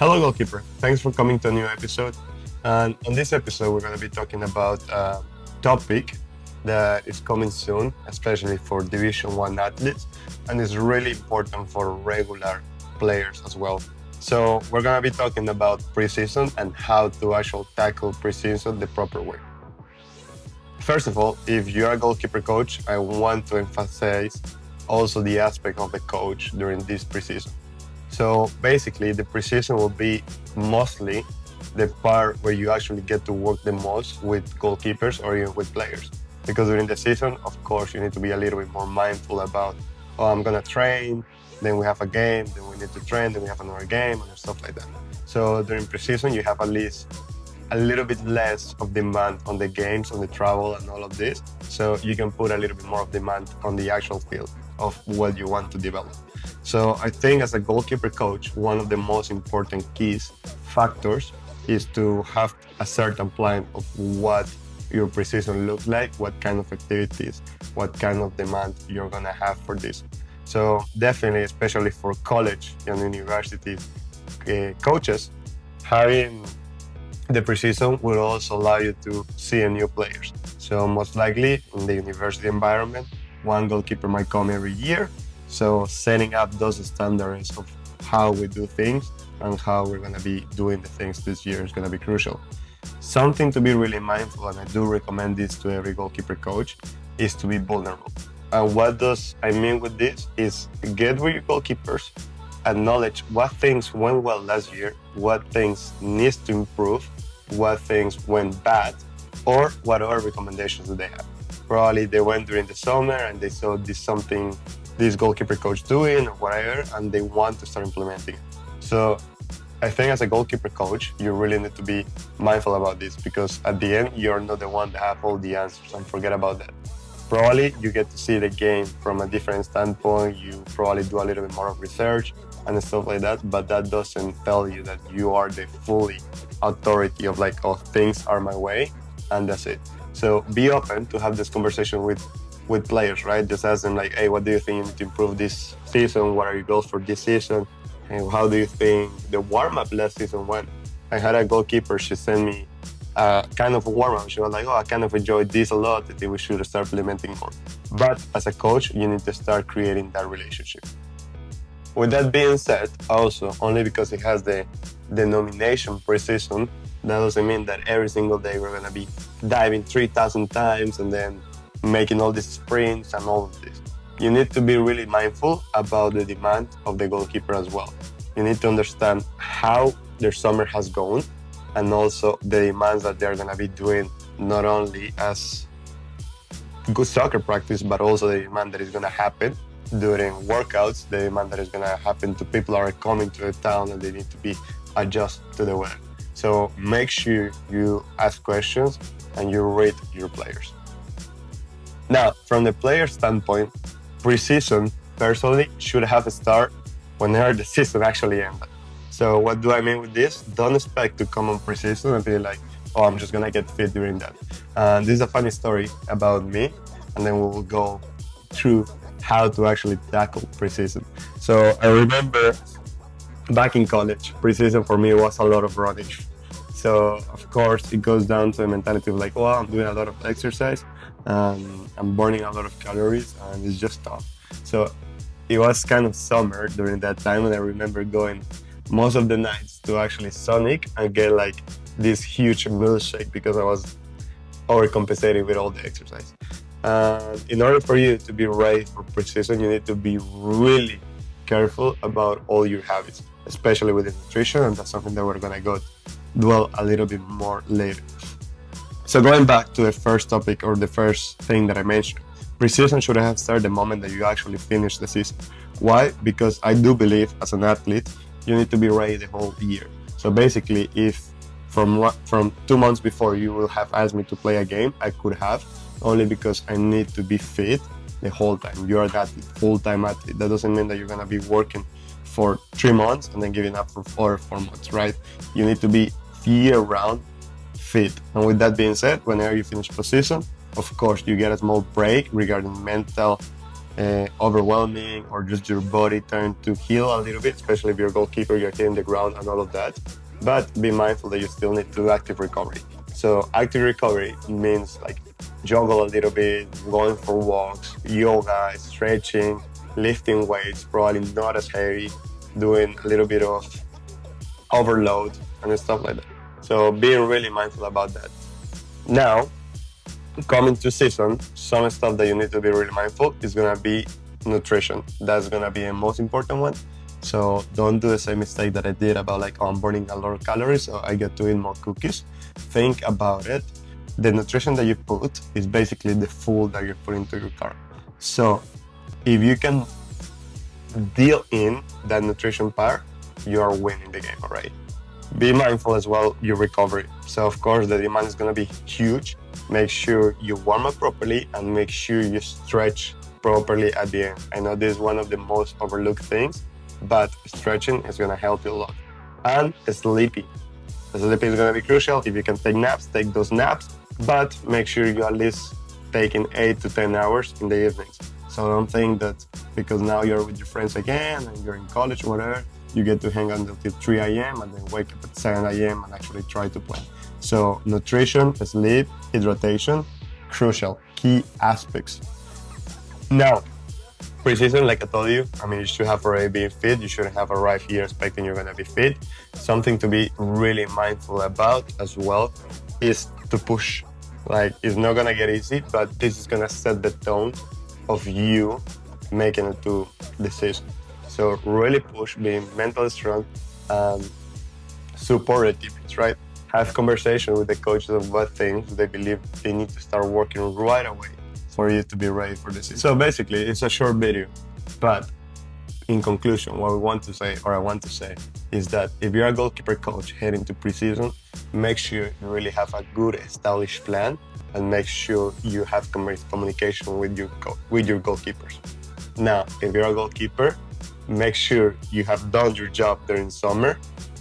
Hello, Goalkeeper. Thanks for coming to a new episode. And on this episode, we're going to be talking about a topic that is coming soon, especially for Division One athletes, and is really important for regular players as well. So we're going to be talking about preseason and how to actually tackle preseason the proper way. First of all, if you're a goalkeeper coach, I want to emphasize also the aspect of the coach during this preseason. So basically, the preseason will be mostly the part where you actually get to work the most with goalkeepers or even with players. Because during the season, of course, you need to be a little bit more mindful about, oh, I'm going to train, then we have a game, then we need to train, then we have another game, and stuff like that. So during preseason, you have at least a little bit less of demand on the games, on the travel, and all of this. So you can put a little bit more of demand on the actual field of what you want to develop. So I think as a goalkeeper coach, one of the most important keys factors is to have a certain plan of what your preseason looks like, what kind of activities, what kind of demand you're gonna have for this. So definitely, especially for college and university coaches, having the preseason will also allow you to see new players. So most likely in the university environment, one goalkeeper might come every year. So setting up those standards of how we do things and how we're going to be doing the things this year is going to be crucial. Something to be really mindful, and I do recommend this to every goalkeeper coach, is to be vulnerable. And what does I mean with this is get with your goalkeepers, acknowledge what things went well last year, what things needs to improve, what things went bad, or what other recommendations do they have. Probably they went during the summer and they saw this goalkeeper coach doing or whatever, and they want to start implementing it. So I think as a goalkeeper coach, you really need to be mindful about this, because at the end, you're not the one that have all the answers, and forget about that. Probably you get to see the game from a different standpoint. You probably do a little bit more of research and stuff like that, but that doesn't tell you that you are the fully authority of like, oh, things are my way, and that's it. So be open to have this conversation with players, right? Just ask them like, hey, what do you think you need to improve this season? What are your goals for this season? And how do you think the warm-up last season went? I had a goalkeeper, she sent me kind of a warm-up. She was like, oh, I kind of enjoyed this a lot. I think we should start implementing more. But as a coach, you need to start creating that relationship. With that being said, also, only because it has the denomination preseason, that doesn't mean that every single day we're going to be diving 3,000 times and then making all these sprints and all of this. You need to be really mindful about the demand of the goalkeeper as well. You need to understand how their summer has gone, and also the demands that they're going to be doing, not only as good soccer practice, but also the demand that is going to happen during workouts, the demand that is going to happen to people who are coming to the town and they need to be adjusted to the weather. So make sure you ask questions and you rate your players. Now, from the player standpoint, preseason personally should have a start whenever the season actually ended. So what do I mean with this? Don't expect to come on preseason and be like, oh, I'm just gonna get fit during that. And this is a funny story about me, and then we will go through how to actually tackle preseason. So I remember back in college, preseason for me was a lot of running. So of course it goes down to a mentality of like, well, I'm doing a lot of exercise, I'm burning a lot of calories, and it's just tough. So it was kind of summer during that time, and I remember going most of the nights to actually Sonic and get like this huge milkshake because I was overcompensating with all the exercise. In order for you to be ready for preseason, you need to be really careful about all your habits, especially with the nutrition, and that's something that we're gonna dwell a little bit more later. So going back to the first topic, or the first thing that I mentioned, preseason should have started the moment that you actually finish the season. Why? Because I do believe as an athlete, you need to be ready the whole year. So basically, if from 2 months before you will have asked me to play a game, I could have, only because I need to be fit the whole time. You're that full-time athlete. That doesn't mean that you're gonna be working for 3 months and then giving up for 4 months, right? You need to be year-round fit. And with that being said, whenever you finish preseason, of course, you get a small break regarding mental overwhelming or just your body trying to heal a little bit, especially if you're a goalkeeper, you're hitting the ground and all of that. But be mindful that you still need to do active recovery. So active recovery means like joggle a little bit, going for walks, yoga, stretching, lifting weights, probably not as heavy, doing a little bit of overload and stuff like that. So being really mindful about that. Now, coming to season, some stuff that you need to be really mindful is gonna be nutrition. That's gonna be the most important one. So don't do the same mistake that I did about like, oh, I'm burning a lot of calories, so I get to eat more cookies. Think about it. The nutrition that you put is basically the food that you put into your car. So if you can deal in that nutrition part, you are winning the game already. Be mindful as well your recovery. So of course the demand is going to be huge. Make sure you warm up properly and make sure you stretch properly at the end. I know this is one of the most overlooked things, but stretching is going to help you a lot. And sleeping. Sleeping is going to be crucial. If you can take naps, take those naps, but make sure you at least taking 8 to 10 hours in the evenings. So don't think that because now you're with your friends again and you're in college or whatever, you get to hang out until 3 a.m. and then wake up at 7 a.m. and actually try to play. So nutrition, sleep, hydration, crucial, key aspects. Now, preseason, like I told you, I mean, you should have already been fit. You shouldn't have arrived here expecting you're going to be fit. Something to be really mindful about as well is to push. Like, it's not going to get easy, but this is going to set the tone of you making it to the season. So really push, being mentally strong, support the teammates, right? Have conversation with the coaches of what things they believe they need to start working right away for you to be ready for the season. So basically, it's a short video, but in conclusion, what we want to say, or I want to say, is that if you're a goalkeeper coach heading to preseason, make sure you really have a good established plan and make sure you have communication with your goalkeepers. Now, if you're a goalkeeper, make sure you have done your job during summer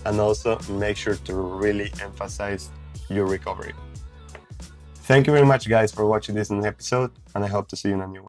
and also make sure to really emphasize your recovery. Thank you very much, guys, for watching this episode, and I hope to see you in a new one.